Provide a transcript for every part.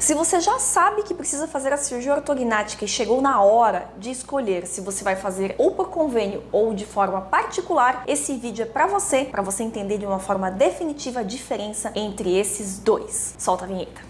Se você já sabe que precisa fazer a cirurgia ortognática e chegou na hora de escolher se você vai fazer ou por convênio ou de forma particular, esse vídeo é para você entender de uma forma definitiva a diferença entre esses dois. Solta a vinheta.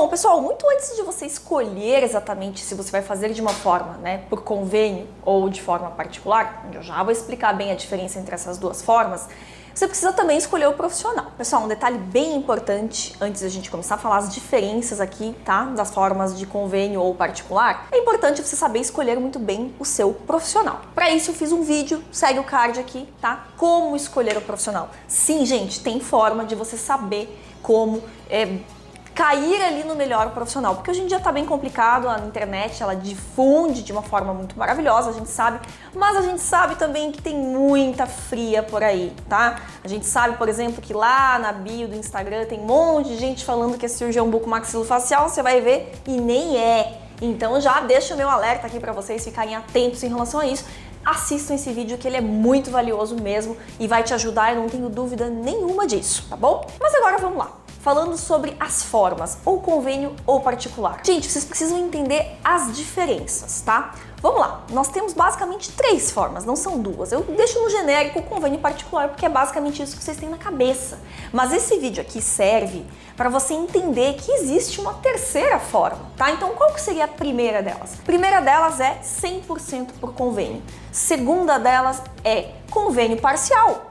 Pessoal, muito antes de você escolher exatamente se você vai fazer de uma forma, por convênio ou de forma particular, eu já vou explicar bem a diferença entre essas duas formas, você precisa também escolher o profissional. Pessoal, um detalhe bem importante antes da gente começar a falar as diferenças aqui, tá? Das formas de convênio ou particular, é importante você saber escolher muito bem o seu profissional. Para isso eu fiz um vídeo, segue o card aqui, tá? Como escolher o profissional. Sim, gente, tem forma de você saber como cair ali no melhor profissional, porque hoje em dia tá bem complicado, a internet ela difunde de uma forma muito maravilhosa, a gente sabe, mas a gente sabe também que tem muita fria por aí, tá? A gente sabe, por exemplo, que lá na bio do Instagram tem um monte de gente falando que é cirurgião bucomaxilofacial, você vai ver e nem é. Então já deixa o meu alerta aqui para vocês ficarem atentos em relação a isso. Assistam esse vídeo que ele é muito valioso mesmo e vai te ajudar, eu não tenho dúvida nenhuma disso, tá bom? Mas agora vamos lá. Falando sobre as formas, ou convênio ou particular. Gente, vocês precisam entender as diferenças, tá? Vamos lá, nós temos basicamente 3 formas, não são 2. Eu deixo no genérico o convênio particular, porque é basicamente isso que vocês têm na cabeça. Mas esse vídeo aqui serve para você entender que existe uma terceira forma, tá? Então qual que seria a primeira delas? A primeira delas é 100% por convênio. Segunda delas é convênio parcial.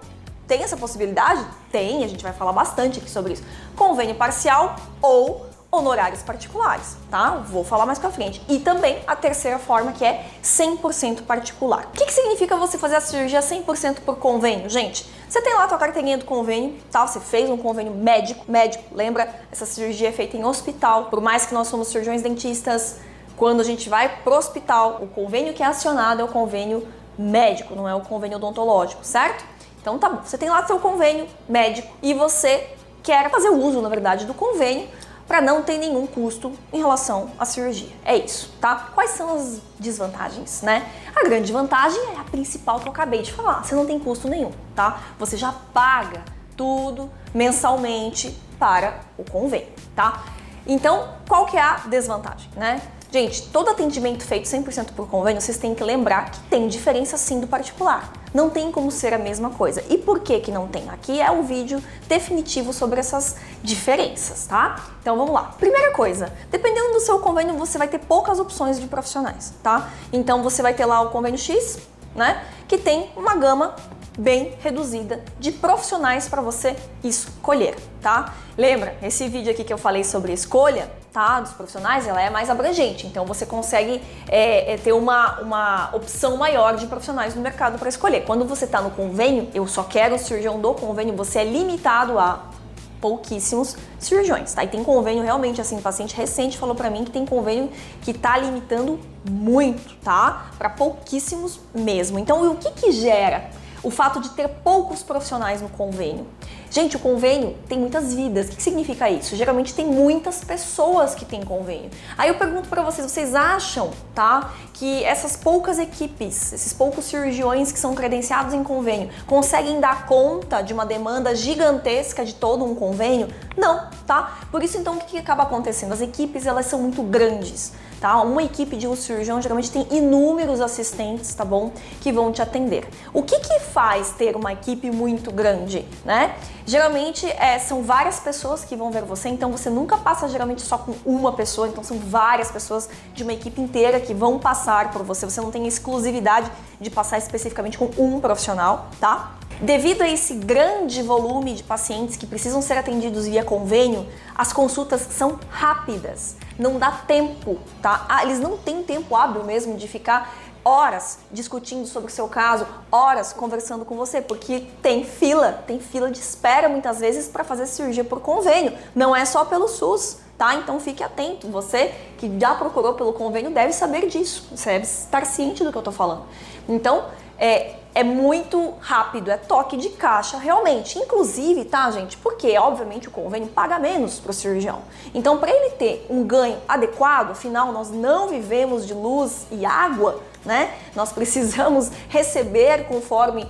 Tem essa possibilidade? Tem, a gente vai falar bastante aqui sobre isso. Convênio parcial ou honorários particulares, tá? Vou falar mais pra frente. E também a terceira forma, que é 100% particular. O que significa você fazer a cirurgia 100% por convênio, gente? Você tem lá a tua carteirinha do convênio, tá? Você fez um convênio médico, lembra? Essa cirurgia é feita em hospital, por mais que nós somos cirurgiões dentistas, quando a gente vai pro hospital, o convênio que é acionado é o convênio médico, não é o convênio odontológico, certo? Então tá bom, você tem lá seu convênio médico e você quer fazer uso, na verdade, do convênio para não ter nenhum custo em relação à cirurgia. É isso, tá? Quais são as desvantagens, né? A grande vantagem é a principal que eu acabei de falar, você não tem custo nenhum, tá? Você já paga tudo mensalmente para o convênio, tá? Então, qual que é a desvantagem, né? Gente, todo atendimento feito 100% por convênio, vocês têm que lembrar que tem diferença sim do particular. Não tem como ser a mesma coisa. E por que que não tem? Aqui é o vídeo definitivo sobre essas diferenças, tá? Então vamos lá. Primeira coisa, dependendo do seu convênio, você vai ter poucas opções de profissionais, tá? Então você vai ter lá o convênio X, né? Que tem uma gama bem reduzida de profissionais para você escolher, tá? Lembra, esse vídeo aqui que eu falei sobre escolha, tá, dos profissionais, ela é mais abrangente, então você consegue ter uma opção maior de profissionais no mercado para escolher. Quando você está no convênio, eu só quero o cirurgião do convênio, você é limitado a pouquíssimos cirurgiões, tá? E tem convênio realmente, assim, paciente recente falou pra mim que tem convênio que tá limitando muito, tá? Para pouquíssimos mesmo. Então, o que gera o fato de ter poucos profissionais no convênio? Gente, o convênio tem muitas vidas. O que significa isso? Geralmente tem muitas pessoas que têm convênio. Aí eu pergunto pra vocês, vocês acham, tá, que essas poucas equipes, esses poucos cirurgiões que são credenciados em convênio, conseguem dar conta de uma demanda gigantesca de todo um convênio? Não, tá? Por isso, então, o que acaba acontecendo? As equipes, elas são muito grandes, tá? Uma equipe de um cirurgião geralmente tem inúmeros assistentes, tá bom? Que vão te atender. O que faz ter uma equipe muito grande, né? Geralmente são várias pessoas que vão ver você, então você nunca passa geralmente só com uma pessoa, então são várias pessoas de uma equipe inteira que vão passar por você. Você não tem exclusividade de passar especificamente com um profissional, tá? Devido a esse grande volume de pacientes que precisam ser atendidos via convênio, as consultas são rápidas, não dá tempo, tá? Eles não têm tempo hábil mesmo de ficar horas discutindo sobre o seu caso, horas conversando com você, porque tem fila de espera muitas vezes para fazer cirurgia por convênio, não é só pelo SUS, tá? Então fique atento, você que já procurou pelo convênio deve saber disso, você deve estar ciente do que eu tô falando. Então, é muito rápido, é toque de caixa realmente. Inclusive, tá, gente? Porque, obviamente, o convênio paga menos para o cirurgião. Então, para ele ter um ganho adequado, afinal, nós não vivemos de luz e água, né? Nós precisamos receber conforme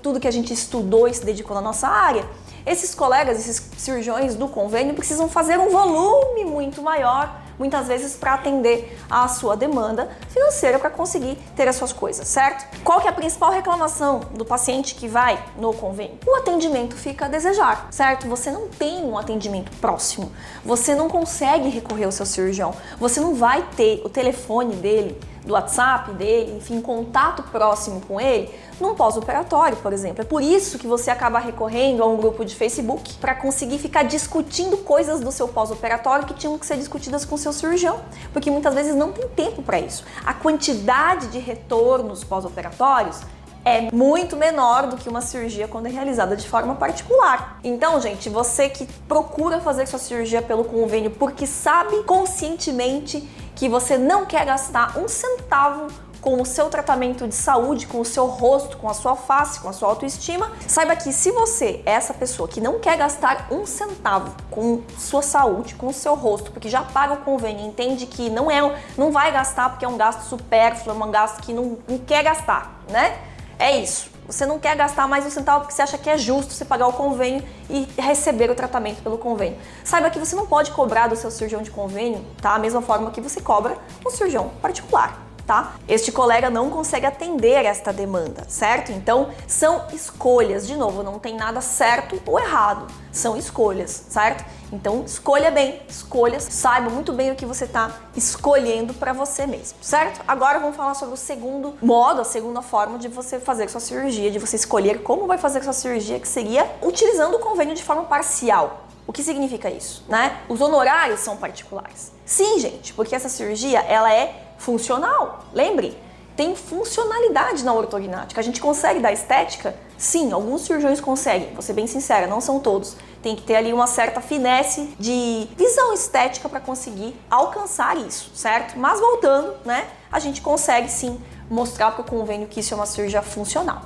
tudo que a gente estudou e se dedicou na nossa área. Esses colegas, esses cirurgiões do convênio precisam fazer um volume muito maior, muitas vezes para atender à sua demanda financeira para conseguir ter as suas coisas, certo? Qual que é a principal reclamação do paciente que vai no convênio? O atendimento fica a desejar, certo? Você não tem um atendimento próximo, você não consegue recorrer ao seu cirurgião, você não vai ter o telefone dele, do WhatsApp dele, enfim, contato próximo com ele num pós-operatório, por exemplo. É por isso que você acaba recorrendo a um grupo de Facebook para conseguir ficar discutindo coisas do seu pós-operatório que tinham que ser discutidas com o seu cirurgião, porque muitas vezes não tem tempo para isso. A quantidade de retornos pós-operatórios é muito menor do que uma cirurgia quando é realizada de forma particular. Então, gente, você que procura fazer sua cirurgia pelo convênio porque sabe conscientemente que você não quer gastar um centavo com o seu tratamento de saúde, com o seu rosto, com a sua face, com a sua autoestima, saiba que se você é essa pessoa que não quer gastar um centavo com sua saúde, com o seu rosto, porque já paga o convênio, entende que não vai gastar porque é um gasto supérfluo, é um gasto que não quer gastar, né? É isso. Você não quer gastar mais um centavo porque você acha que é justo você pagar o convênio e receber o tratamento pelo convênio. Saiba que você não pode cobrar do seu cirurgião de convênio, tá? A mesma forma que você cobra um cirurgião particular, tá? Este colega não consegue atender esta demanda, certo? Então, são escolhas. De novo, não tem nada certo ou errado. São escolhas, certo? Então, escolha bem, escolhas, saiba muito bem o que você está escolhendo para você mesmo, certo? Agora vamos falar sobre o segundo modo, a segunda forma de você fazer sua cirurgia, de você escolher como vai fazer sua cirurgia, que seria utilizando o convênio de forma parcial. O que significa isso, né? Os honorários são particulares. Sim, gente, porque essa cirurgia, ela é funcional. Lembre, tem funcionalidade na ortognática. A gente consegue dar estética? Sim, alguns cirurgiões conseguem, vou ser bem sincera, não são todos. Tem que ter ali uma certa finesse de visão estética para conseguir alcançar isso, certo? Mas voltando, né, a gente consegue sim mostrar para o convênio que isso é uma cirurgia funcional.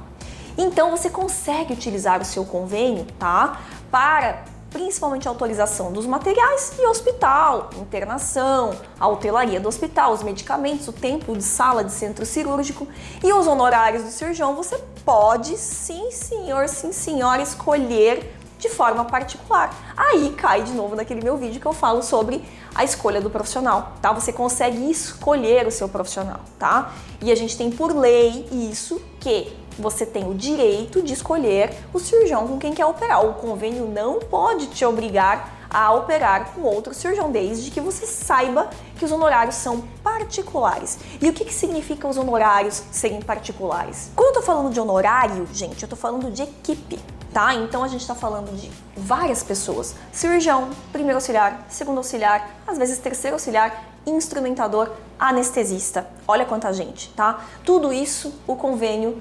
Então você consegue utilizar o seu convênio, tá, para principalmente a autorização dos materiais e hospital, internação, a hotelaria do hospital, os medicamentos, o tempo de sala de centro cirúrgico e os honorários do cirurgião. Você pode, sim senhor, sim senhora, escolher de forma particular. Aí cai de novo naquele meu vídeo que eu falo sobre a escolha do profissional, tá? Você consegue escolher o seu profissional, tá? E a gente tem por lei isso que você tem o direito de escolher o cirurgião com quem quer operar. O convênio não pode te obrigar a operar com outro cirurgião, desde que você saiba que os honorários são particulares. E o que significa os honorários serem particulares? Quando eu tô falando de honorário, gente, eu tô falando de equipe, tá? Então a gente tá falando de várias pessoas. Cirurgião, primeiro auxiliar, segundo auxiliar, às vezes terceiro auxiliar, instrumentador, anestesista. Olha quanta gente, tá? Tudo isso o convênio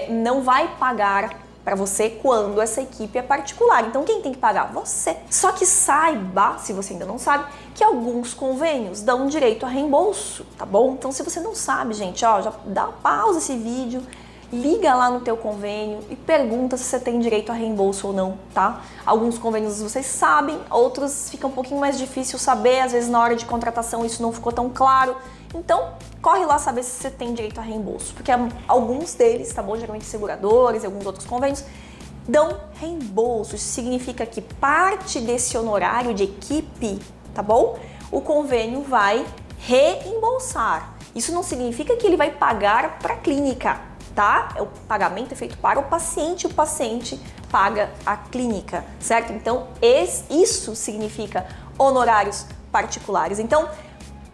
não vai pagar para você quando essa equipe é particular. Então quem tem que pagar? Você. Só que saiba, se você ainda não sabe, que alguns convênios dão direito a reembolso, tá bom? Então se você não sabe, gente, ó, já dá pausa esse vídeo, liga lá no teu convênio e pergunta se você tem direito a reembolso ou não, tá? Alguns convênios vocês sabem, outros fica um pouquinho mais difícil saber, às vezes na hora de contratação isso não ficou tão claro. Então, corre lá saber se você tem direito a reembolso, porque alguns deles, tá bom? Geralmente seguradores e alguns outros convênios dão reembolso. Isso significa que parte desse honorário de equipe, tá bom? O convênio vai reembolsar. Isso não significa que ele vai pagar para a clínica, tá? O pagamento é feito para o paciente paga a clínica, certo? Então, isso significa honorários particulares. Então,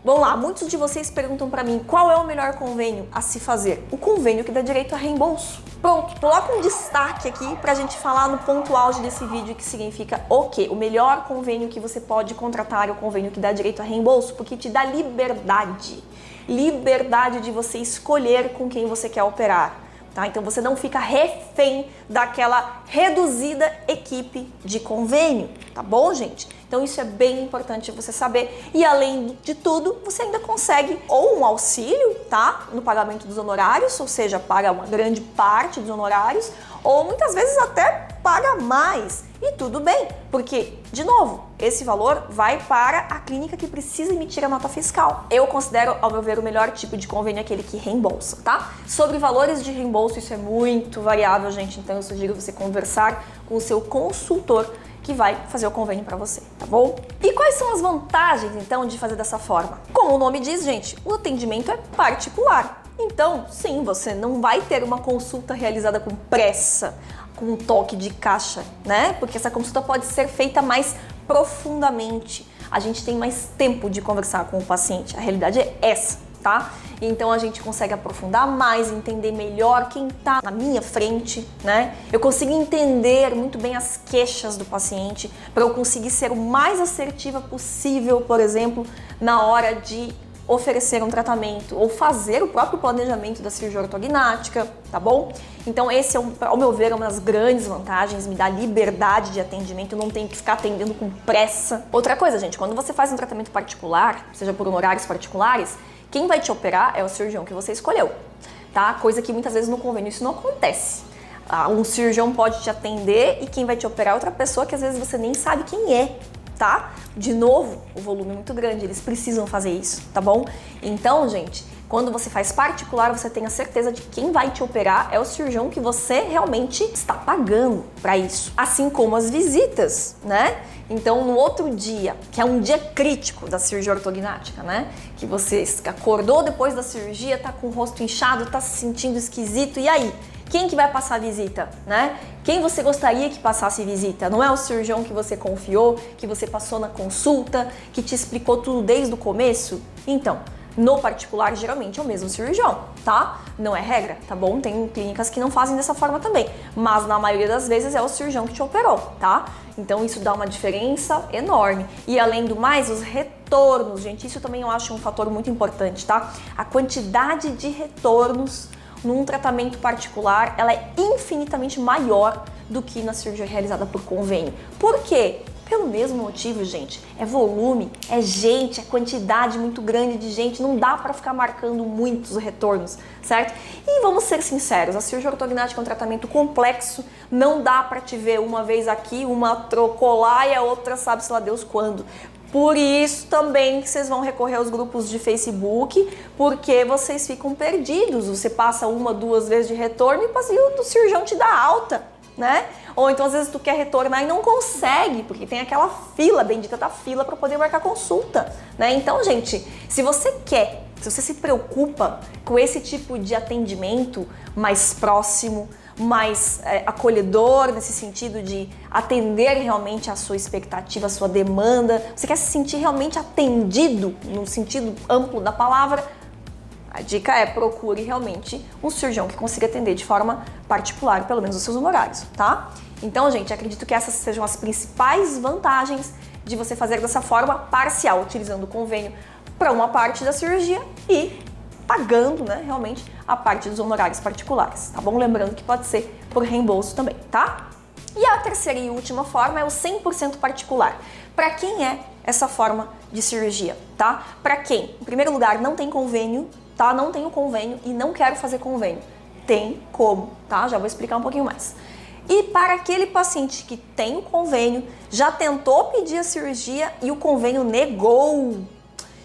vamos lá, muitos de vocês perguntam para mim qual é o melhor convênio a se fazer? O convênio que dá direito a reembolso. Pronto, coloca um destaque aqui pra gente falar no ponto auge desse vídeo, que significa o quê? O melhor convênio que você pode contratar é o convênio que dá direito a reembolso, porque te dá liberdade. Liberdade de você escolher com quem você quer operar, tá? Então você não fica refém daquela reduzida equipe de convênio, tá bom, gente? Então isso é bem importante você saber. E além de tudo, você ainda consegue ou um auxílio, tá? No pagamento dos honorários, ou seja, paga uma grande parte dos honorários, ou muitas vezes até paga mais. E tudo bem, porque, de novo, esse valor vai para a clínica que precisa emitir a nota fiscal. Eu considero, ao meu ver, o melhor tipo de convênio aquele que reembolsa, tá? Sobre valores de reembolso, isso é muito variável, gente, então eu sugiro você conversar com o seu consultor que vai fazer o convênio para você, tá bom? E quais são as vantagens, então, de fazer dessa forma? Como o nome diz, gente, o atendimento é particular. Então, sim, você não vai ter uma consulta realizada com pressa, com um toque de caixa, né? Porque essa consulta pode ser feita mais profundamente. A gente tem mais tempo de conversar com o paciente. A realidade é essa, tá? Então a gente consegue aprofundar mais, entender melhor quem tá na minha frente, né? Eu consigo entender muito bem as queixas do paciente para eu conseguir ser o mais assertiva possível, por exemplo, na hora de oferecer um tratamento ou fazer o próprio planejamento da cirurgia ortognática, tá bom? Então esse é, ao meu ver, uma das grandes vantagens, me dá liberdade de atendimento, eu não tenho que ficar atendendo com pressa. Outra coisa, gente, quando você faz um tratamento particular, seja por honorários particulares, quem vai te operar é o cirurgião que você escolheu, tá? Coisa que muitas vezes no convênio isso não acontece. Um cirurgião pode te atender e quem vai te operar é outra pessoa que às vezes você nem sabe quem é, tá? De novo, o volume é muito grande, eles precisam fazer isso, tá bom? Então, gente, quando você faz particular, você tem a certeza de que quem vai te operar é o cirurgião que você realmente está pagando para isso. Assim como as visitas, né? Então, no outro dia, que é um dia crítico da cirurgia ortognática, né? Que você acordou depois da cirurgia, tá com o rosto inchado, tá se sentindo esquisito, e aí? Quem que vai passar a visita, né? Quem você gostaria que passasse visita? Não é o cirurgião que você confiou, que você passou na consulta, que te explicou tudo desde o começo? Então, no particular, geralmente é o mesmo cirurgião, tá? Não é regra, tá bom? Tem clínicas que não fazem dessa forma também, mas na maioria das vezes é o cirurgião que te operou, tá? Então isso dá uma diferença enorme. E além do mais, os retornos, gente, isso também eu acho um fator muito importante, tá? A quantidade de retornos num tratamento particular, ela é infinitamente maior do que na cirurgia realizada por convênio. Por quê? Pelo mesmo motivo, gente, é volume, é gente, é quantidade muito grande de gente, não dá para ficar marcando muitos retornos, certo? E vamos ser sinceros, a cirurgia ortognática é um tratamento complexo, não dá para te ver uma vez aqui, uma trocou lá e a outra sabe-se lá Deus quando. Por isso também que vocês vão recorrer aos grupos de Facebook, porque vocês ficam perdidos, você passa uma, duas vezes de retorno e o cirurgião te dá alta, né? Ou então às vezes tu quer retornar e não consegue, porque tem aquela fila, bendita da fila, para poder marcar consulta, né? Então, gente, se você quer, se você se preocupa com esse tipo de atendimento mais próximo, mais acolhedor, nesse sentido de atender realmente a sua expectativa, a sua demanda, você quer se sentir realmente atendido no sentido amplo da palavra, a dica é procure realmente um cirurgião que consiga atender de forma particular, pelo menos os seus honorários, tá? Então, gente, acredito que essas sejam as principais vantagens de você fazer dessa forma parcial, utilizando o convênio para uma parte da cirurgia e pagando, né, realmente a parte dos honorários particulares, tá bom? Lembrando que pode ser por reembolso também, tá? E a terceira e última forma é o 100% particular. Para quem é essa forma de cirurgia, tá? Para quem, em primeiro lugar, não tem convênio, tá? Não tenho convênio e não quero fazer convênio. Tem como, tá? Já vou explicar um pouquinho mais. E para aquele paciente que tem o convênio, já tentou pedir a cirurgia e o convênio negou.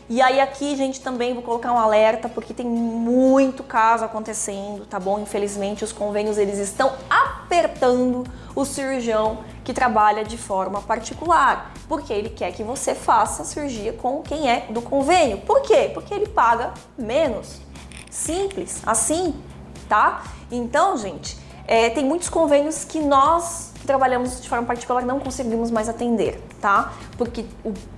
E aí aqui, gente, também vou colocar um alerta, porque tem muito caso acontecendo, tá bom? Infelizmente, os convênios, eles estão apertando o cirurgião que trabalha de forma particular, porque ele quer que você faça a cirurgia com quem é do convênio. Por quê? Porque ele paga menos. Simples, assim, tá? Então, gente, tem muitos convênios que nós que trabalhamos de forma particular não conseguimos mais atender, tá? Porque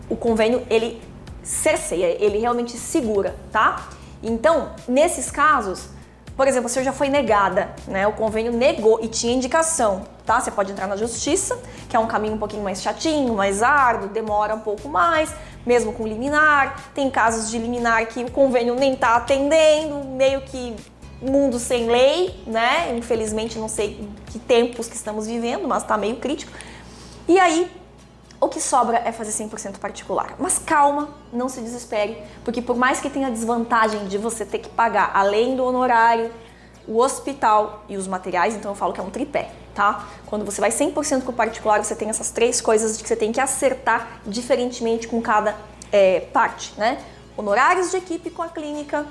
o convênio, ele cerceia, ele realmente segura, tá? Então, nesses casos, por exemplo, a cirurgia foi negada, né? O convênio negou e tinha indicação, tá? Você pode entrar na justiça, que é um caminho um pouquinho mais chatinho, mais árduo, demora um pouco mais, mesmo com liminar. Tem casos de liminar que o convênio nem tá atendendo, meio que mundo sem lei, né? Infelizmente, não sei que tempos que estamos vivendo, mas tá meio crítico. E aí, o que sobra é fazer 100% particular. Mas calma, não se desespere, porque por mais que tenha a desvantagem de você ter que pagar, além do honorário, o hospital e os materiais, então eu falo que é um tripé, tá? Quando você vai 100% com o particular, você tem essas 3 coisas que você tem que acertar diferentemente com cada parte, né? Honorários de equipe com a clínica,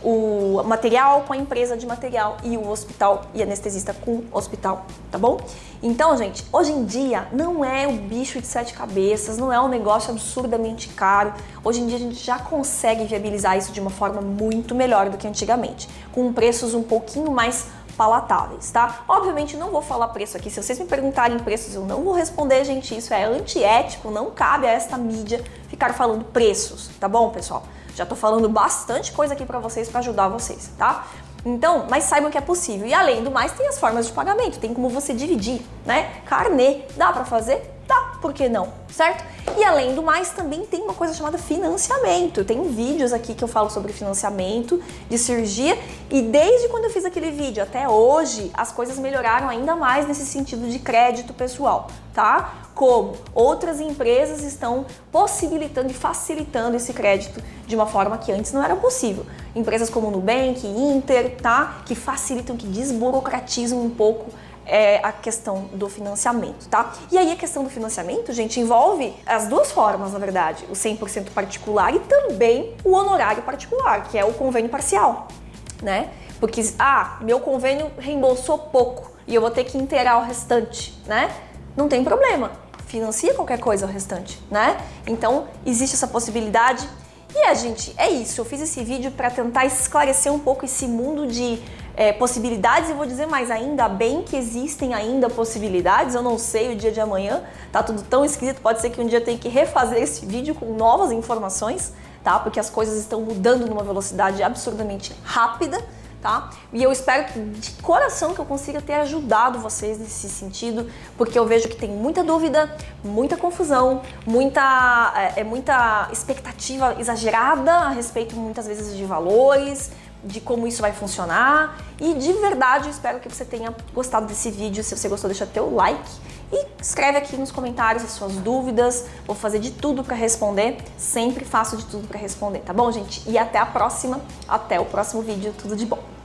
o material com a empresa de material e o hospital e anestesista com o hospital, tá bom? Então, gente, hoje em dia não é o bicho de 7 cabeças, não é um negócio absurdamente caro. Hoje em dia a gente já consegue viabilizar isso de uma forma muito melhor do que antigamente, com preços um pouquinho mais palatáveis, tá? Obviamente não vou falar preço aqui, se vocês me perguntarem preços eu não vou responder, gente, isso é antiético, não cabe a esta mídia ficar falando preços, tá bom, pessoal? Já tô falando bastante coisa aqui pra vocês, pra ajudar vocês, tá? Então, mas saibam que é possível. E além do mais, tem as formas de pagamento, tem como você dividir, né? Carnê, dá pra fazer? Dá, por que não? Certo? E além do mais, também tem uma coisa chamada financiamento. Tem vídeos aqui que eu falo sobre financiamento de cirurgia e desde quando eu fiz aquele vídeo até hoje, as coisas melhoraram ainda mais nesse sentido de crédito pessoal, tá? Como outras empresas estão possibilitando e facilitando esse crédito de uma forma que antes não era possível. Empresas como Nubank, Inter, tá? Que facilitam, que desburocratizam um pouco a questão do financiamento, tá? E aí a questão do financiamento, gente, envolve as duas formas, na verdade, o 100% particular e também o honorário particular, que é o convênio parcial, né? Porque, meu convênio reembolsou pouco e eu vou ter que inteirar o restante, né? Não tem problema, financia qualquer coisa o restante, né? Então, existe essa possibilidade. E gente, é isso, eu fiz esse vídeo para tentar esclarecer um pouco esse mundo de possibilidades e vou dizer mais, ainda bem que existem ainda possibilidades, eu não sei o dia de amanhã, tá tudo tão esquisito, pode ser que um dia eu tenha que refazer esse vídeo com novas informações, tá? Porque as coisas estão mudando numa velocidade absurdamente rápida, tá? E eu espero de coração que eu consiga ter ajudado vocês nesse sentido, porque eu vejo que tem muita dúvida, muita confusão, muita expectativa exagerada a respeito muitas vezes de valores, de como isso vai funcionar e de verdade eu espero que você tenha gostado desse vídeo. Se você gostou, deixa teu like e escreve aqui nos comentários as suas dúvidas, vou fazer de tudo para responder, sempre faço de tudo para responder, tá bom, gente? E até a próxima, até o próximo vídeo, tudo de bom!